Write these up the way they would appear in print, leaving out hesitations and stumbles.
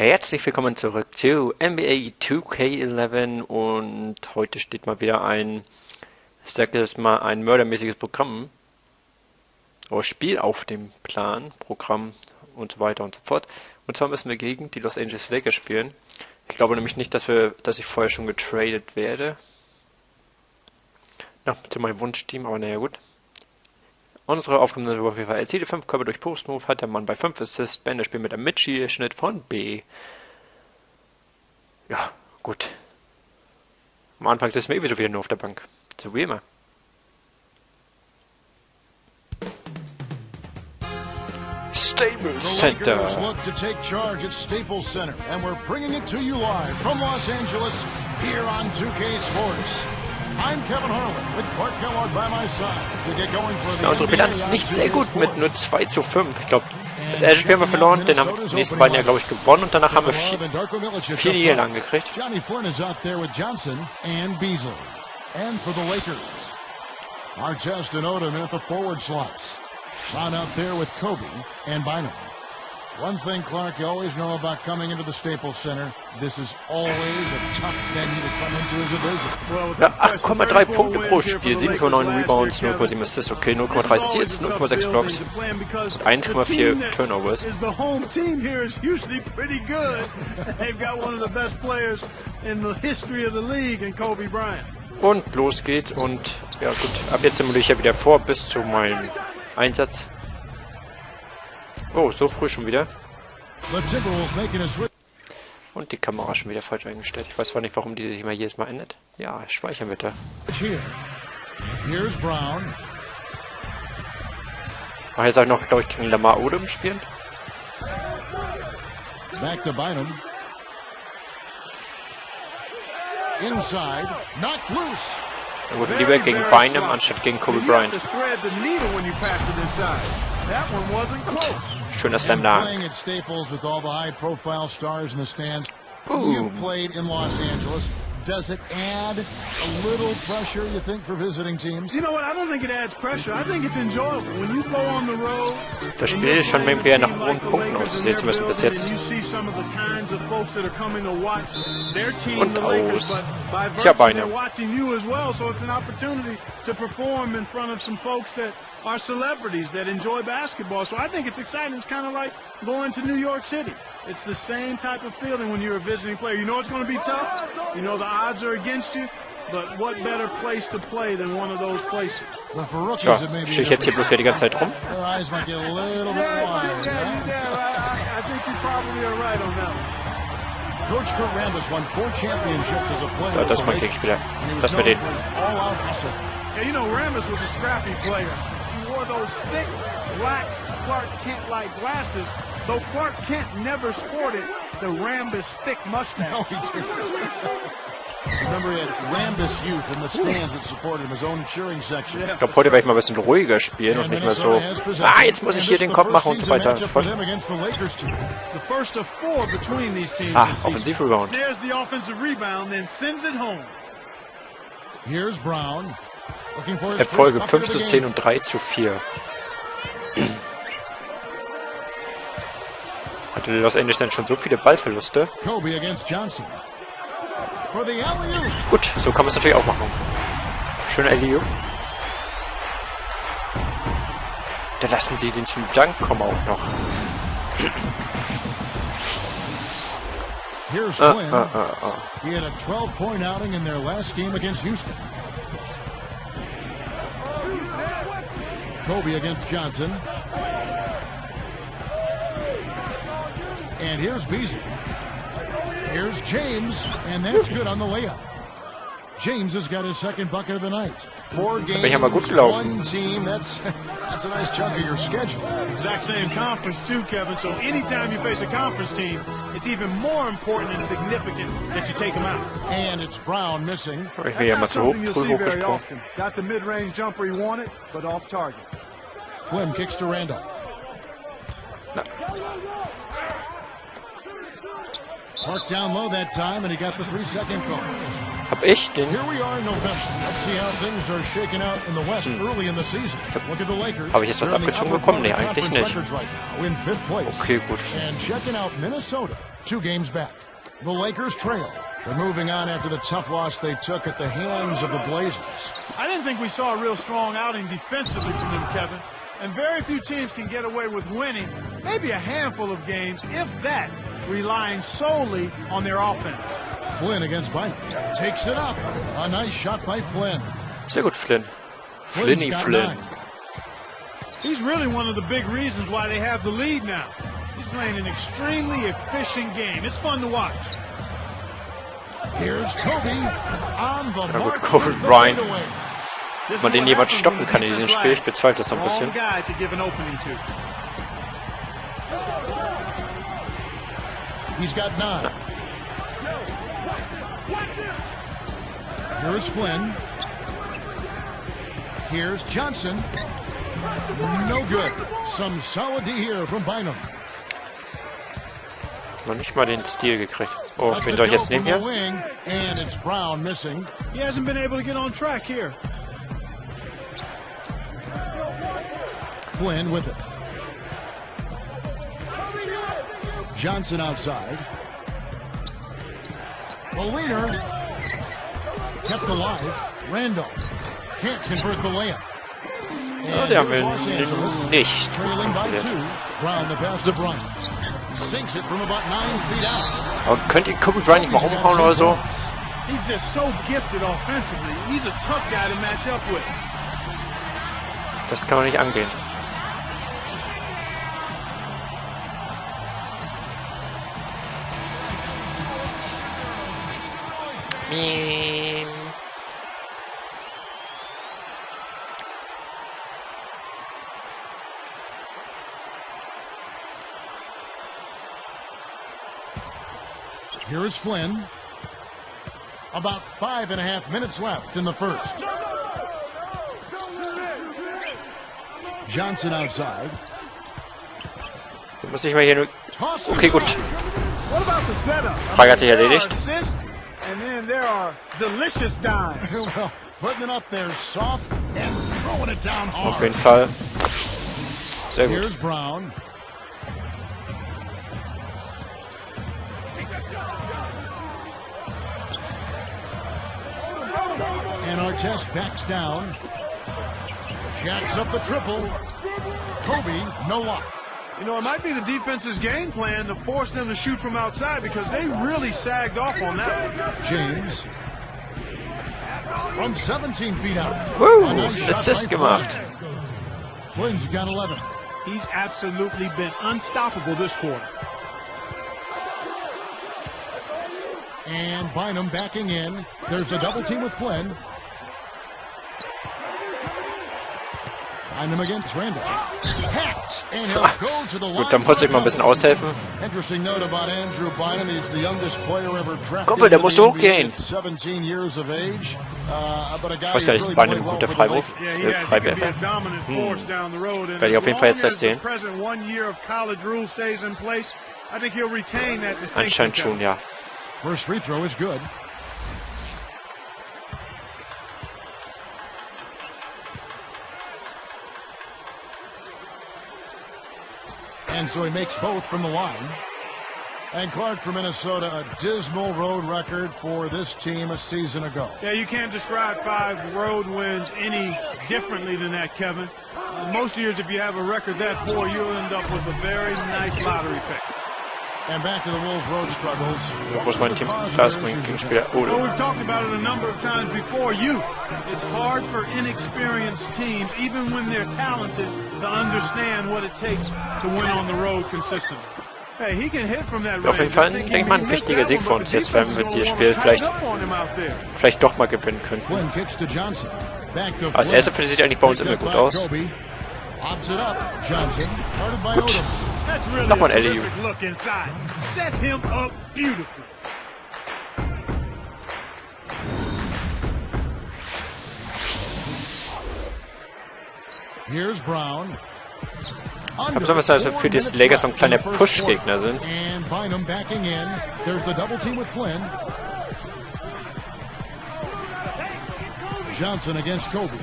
Herzlich willkommen zurück zu NBA 2K11 und heute steht mal wieder ein, ich sage jetzt mal, ein mördermäßiges Programm oder Spiel auf dem Plan, Programm und so weiter und so fort. Und zwar müssen wir gegen die Los Angeles Lakers spielen. Ich glaube nämlich nicht, dass ich vorher schon getradet werde. Ja, zu meinem Wunschteam, aber naja gut. Unsere Aufgabe ist auf jeden Fall, erziele 5 Körper durch Postmove, hat der Mann bei 5 Assists, beendet das Spiel mit einem Mitschnitt von B. Ja, gut. Am Anfang sitzen wir wieder nur auf der Bank. So wie immer. Staples Center. The Lakers look to take charge at Staples Center, and we're bringing it to you live from Los Angeles here on 2K Sports. I'm Kevin Harlan with Clark Kellogg by my side. We get going for the Unsere Bilanz nicht sehr gut mit nur 2:5. Ich glaube, das erste Spiel haben wir verloren, den haben die nächsten beiden ja, glaube ich, gewonnen und danach haben wir 4 Niederlagen gekriegt. Johnny Flynn is out there with Johnson and Beasley. And for the Lakers, Artest and Odom at the forward slots. Ron out there with Kobe and Bynum. One thing, Clark, you always know about coming into the Staples Center. This is always a tough venue to come into as a visitor. Ja, 8,3 Punkte pro Spiel, 7,9 Rebounds, 0,7 Assists, okay, 0,3 Steals, 0,6 Blocks und 1,4 Turnovers. The home team here is usually pretty good. They've got one of the best players in the history of the league in Kobe Bryant. Und los geht's und ja gut, ab jetzt simuliere ich ja wieder vor bis zu meinem Einsatz. Oh, so früh schon wieder. Und die Kamera schon wieder falsch eingestellt. Ich weiß zwar nicht, warum die sich immer jedes Mal ändert. Ja, speichern bitte. Ach, jetzt auch noch, glaube ich, gegen Lamar Odom spielen. Back to Bynum. Inside, knocked loose. Dann wurde lieber gegen Bynum anstatt gegen Kobe Bryant. Schöner Slam da. You've played in Los Angeles. Does it add a little pressure, you think, for visiting teams? You know what? I don't think it adds pressure. I think it's enjoyable. When you go on the road, das Spiel ist schon irgendwie nach hohen Punkten auszusehen, zumindest bis jetzt. Und aus. Tja, Beine. Are celebrities that enjoy basketball. So I think it's exciting. It's kind of like going to New York City. It's the same type of feeling when you're a visiting player. You know it's going to be tough. You know the odds are against you. But what better place to play than one of those places? So, stehe ich jetzt hier bloß hier die ganze Zeit rum? I think you probably are right on that one. Coach Kurt Rambis won 4 championships as a player. Ja, das ist mein Gegenspieler. Das mit denen. Yeah, you know, Rambis was a scrappy player. He wore those thick, black Clark Kent-like glasses, though Clark Kent never sported the Rambis thick mustache. No, he didn't. Remember, he had Rambis youth in the stands that supported him, his own cheering section. Ich glaube, heute werde ich mal ein bisschen ruhiger spielen und nicht mehr so, jetzt muss ich hier den Kopf machen und so weiter. Offensiv-Rebound. Here's Brown. Erfolge 5:10 und 3:4. Hatte Los Angeles dann schon so viele Ballverluste? Gut, so kann man es natürlich auch machen. Schöner Alley-oop. Da lassen sie den zum Dank kommen auch noch. Here's Flynn. He had a 12-point outing in their last game against Houston. Kobe against Johnson. And here's Beasley. Here's James, and that's good on the layup. James has got his second bucket of the night. 4 games, 1 team. That's a nice chunk of your schedule. Exact same conference too, Kevin. So anytime you face a conference team, it's even more important and significant that you take them out. And it's Brown missing. Ich will ja mal zu hoch, früh hochgesprungen. Got the mid-range jumper he wanted, but off target. Flynn kicks to Randolph. Parked down low that time, and he got the 3-second call. Hab ich den? Here we are in November. Let's see how things are shaking out in the West early in the season. Look at the Lakers. Habe ich jetzt was abgezogen bekommen? Nee, eigentlich nicht. In 5th place. Okay, gut. And checking out Minnesota, 2 games back. The Lakers trail. They're moving on after the tough loss they took at the hands of the Blazers. I didn't think we saw a real strong outing defensively from them, Kevin. And very few teams can get away with winning, maybe a handful of games, if that, relying solely on their offense. Flynn against Bynum. Takes it up. A nice shot by Flynn. Sehr gut, Flynn. Flynny Flynn. He's really one of the big reasons why they have the lead now. He's playing an extremely efficient game. It's fun to watch. Here's Kobe on the Na gut, Kobe Bryant. Ob man den jeweils stoppen kann in diesem Spiel, ich bezweifle das so ein bisschen. He's got 9. Here's Flynn. Here's Johnson. No good. Some solid D here from Bynum. Noch nicht mal den Stil gekriegt. Oh, wen soll ich jetzt nehmen hier? And it's Brown missing. He hasn't been able to get on track here. Flynn with it. Johnson outside. The leader kept alive. Randolph can't convert the layup. Ja, die haben wir nicht. Trailing by 2. Brown the pass to Bryant. Sinks it from about 9 feet out. Aber könnt ihr Kobe Bryant nicht mal umhauen oder so? He's just so gifted offensively. He's a tough guy to match up with. Das kann man nicht angehen. Here is Flynn. About 5.5 minutes left in the first. Johnson outside. Muss ich mal hier nur... Okay, gut. Frage hat sich erledigt. And then there are delicious dimes. Well, putting it up there soft and throwing it down hard. Auf jeden Fall. Sehr gut. Here's Brown. And Artest backs down. Jacks up the triple. Kobe, no luck. You know, it might be the defense's game plan to force them to shoot from outside because they really sagged off on that one. James. From 17 feet out. Woo! Assist gemacht. Flynn's got 11. He's absolutely been unstoppable this quarter. And Bynum backing in. There's the double team with Flynn. Bynum against Randall. Hacked. And he'll go to the line. Gut, dann muss ich mal ein bisschen aushelfen. Interesting note about Andrew Bynum. He's the youngest player ever drafted. Kumpel, der muss hochgehen. 17 years of age. But a guy Ich weiß gar nicht, ist Bynum ein guter Freiwurf? Freiwerfer. Werde ich auf jeden Fall jetzt gleich sehen. Anscheinend schon, ja. First free throw is good. And so he makes both from the line. And Clark from Minnesota, a dismal road record for this team a season ago. Yeah, you can't describe 5 road wins any differently than that, Kevin. Most years, if you have a record that poor, you'll end up with a very nice lottery pick. And back to the Wolves' road struggles. Wo ist mein Team? Da ist mein Gegenspieler. Oh, well, we've talked about it a number of times before. Youth. It's hard for inexperienced teams, even when they're talented, to understand what it takes to win on the road consistently. Hey, he can hit from that range. Auf jeden Fall, denke ich mal, ein wichtiger Sieg für uns jetzt, wenn wir dieses Spiel vielleicht doch mal gewinnen könnten. Als erster sieht eigentlich bei uns immer gut aus. Gut. Nochmal ein LEU. Here's Brown. Aber besonders also für die Lakers so ein kleiner Push-Gegner sind. And Bynum backing in. There's the double team with Flynn. Johnson against Kobe.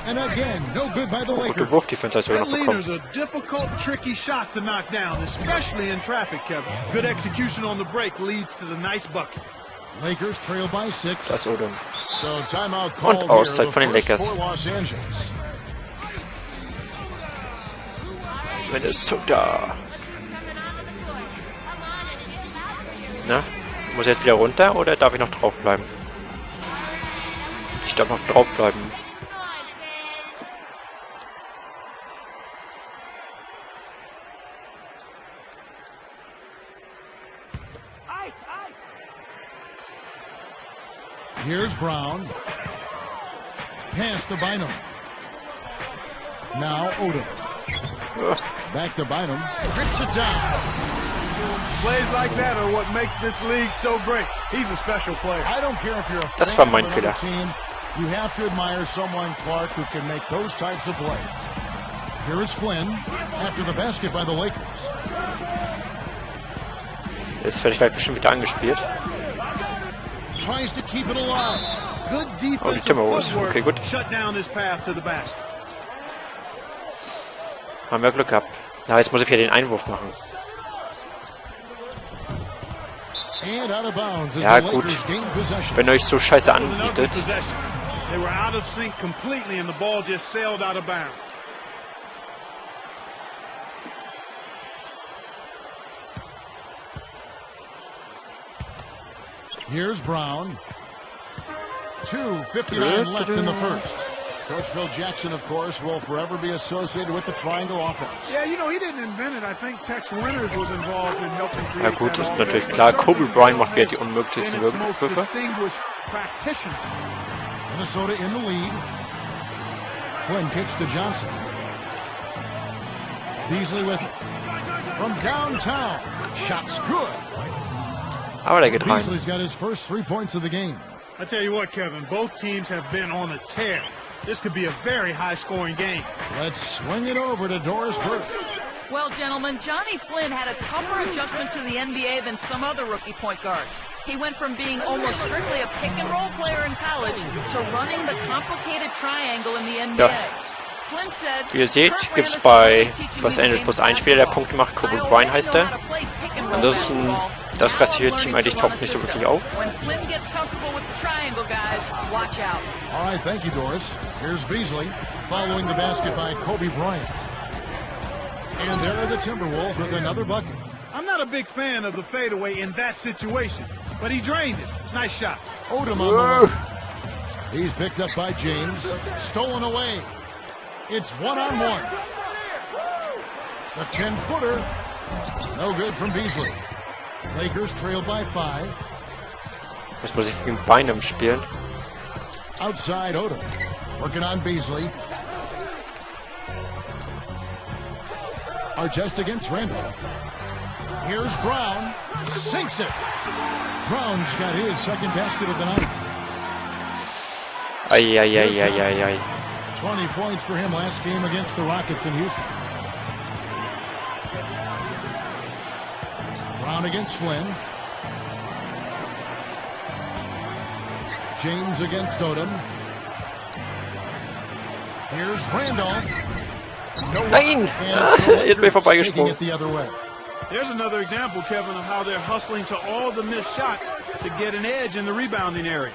And again, no good by the Lakers. Gute Wurfdefense hat sogar noch That leader's bekommen. a difficult, tricky shot to knock down, especially in traffic, Kevin. Good execution on the break leads to the nice bucket. Lakers trail by 6. Das Odom. So timeout call Und Auszeit here, von den the first Lakers. for Los Angeles. Minnesota. Na, muss er jetzt wieder runter oder darf ich noch draufbleiben? Ich darf noch draufbleiben. Here's Brown. Pass to Bynum. Now Odom. Back to Bynum. Trips it down. Plays like that are what makes this league so great. He's a special player. I don't care if you're a Das fan war mein of another Fehler. team. You have to admire someone, Clark, who can make those types of plays. Here is Flynn after the basket by the Lakers. Jetzt werde ich gleich bestimmt wieder angespielt. Tries to keep it alive. Good defensive Oh, die Timberwolves. footwork Okay, gut. shut down his path to the basket. Haben wir Glück gehabt. Na, jetzt muss ich wieder den Einwurf machen. And out of bounds as Ja, the gut. Lakers gain possession. Wenn ihr euch so scheiße It was an ugly anbietet. possession. They were out of sync completely and the ball just sailed out of bounds. Here's Brown. 2:59 left in the first. Coach Phil Jackson, of course, will forever be associated with the triangle offense. Yeah, you know, he didn't invent it. I think Tex Winters was involved in helping create Ja gut, that ist offense. natürlich klar. Kobe Bryant macht wieder die And unmöglichsten its most Würfe. distinguished practitioner. Minnesota in the lead. Flynn kicks to Johnson. Beasley with it. From downtown. Shot's good. Aber der geht rein. Beasley's got his first 3 points of the game. I tell you what, Kevin, both teams have been on a tear. This could be a very high-scoring game. Let's swing it over to Doris Burke. Well, gentlemen, Johnny Flynn had a tougher adjustment to the NBA than some other rookie point guards. He went from being almost strictly a pick-and-roll player in college to running the complicated triangle in the NBA. Ja. Flynn said, Wie ihr seht, gibt es bei Los Angeles plus einen Spieler, der Punkte macht. Kobe Bryant heißt er. Ansonsten, das restliche Team eigentlich taucht nicht so wirklich auf. When Flynn gets comfortable with the triangle, guys, watch out. All right, thank you, Doris. Here's Beasley following the basket by Kobe Bryant. And there are the Timberwolves with another bucket. I'm not a big fan of the fadeaway in that situation, but he drained it. Nice shot. Odom on the run. He's picked up by James. Stolen away. It's one-on-one. The 10-footer. No good from Beasley. Lakers trail by 5. Jetzt muss ich gegen Bynum spielen. Outside Odom. Working on Beasley. Artest against Randolph. Here's Brown. Sinks it. Brown's got his second basket of the night. Eieieiei. 20 points for him last game against the Rockets in Houston. Brown against Flynn. James against Odom. Here's Randolph. No Nein! Jetzt bin ich vorbeigesprungen. it the other way. There's another example, Kevin, of how they're hustling to all the missed shots to get an edge in the rebounding area.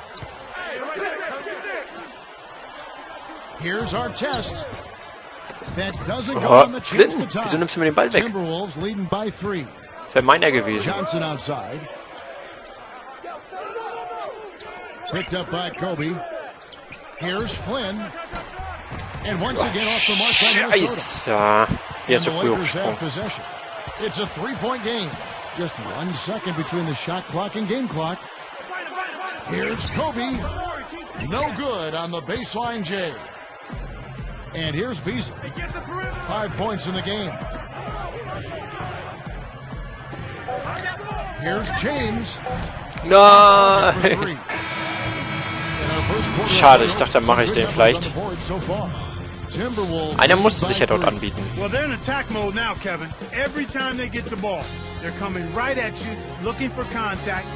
Here's our test. That doesn't go Oh, on the Flynn, chance to tie. wieso nimmst du mir den Ball weg? Timberwolves leading by 3. Das wäre meiner gewesen. Johnson outside. Picked up by Kobe. Here's Flynn. And once again off the mark by Minnesota. Scheiße. Jetzt And zu the früh Lakers have hochgesprungen. possession. It's a 3-point game. Just 1 second between the shot clock and game clock. Here's Kobe. No good on the baseline J. And here's Beasley. 5 points in the game. Here's James. Nein! For 3. In our first quarter Schade, of ich dachte, dann mache ich den vielleicht. So far. Timberwolves. Einer muss sich ja dort anbieten. Well, they're in attack mode now, Kevin. Every time they get the ball, they're coming right at you, looking for contact.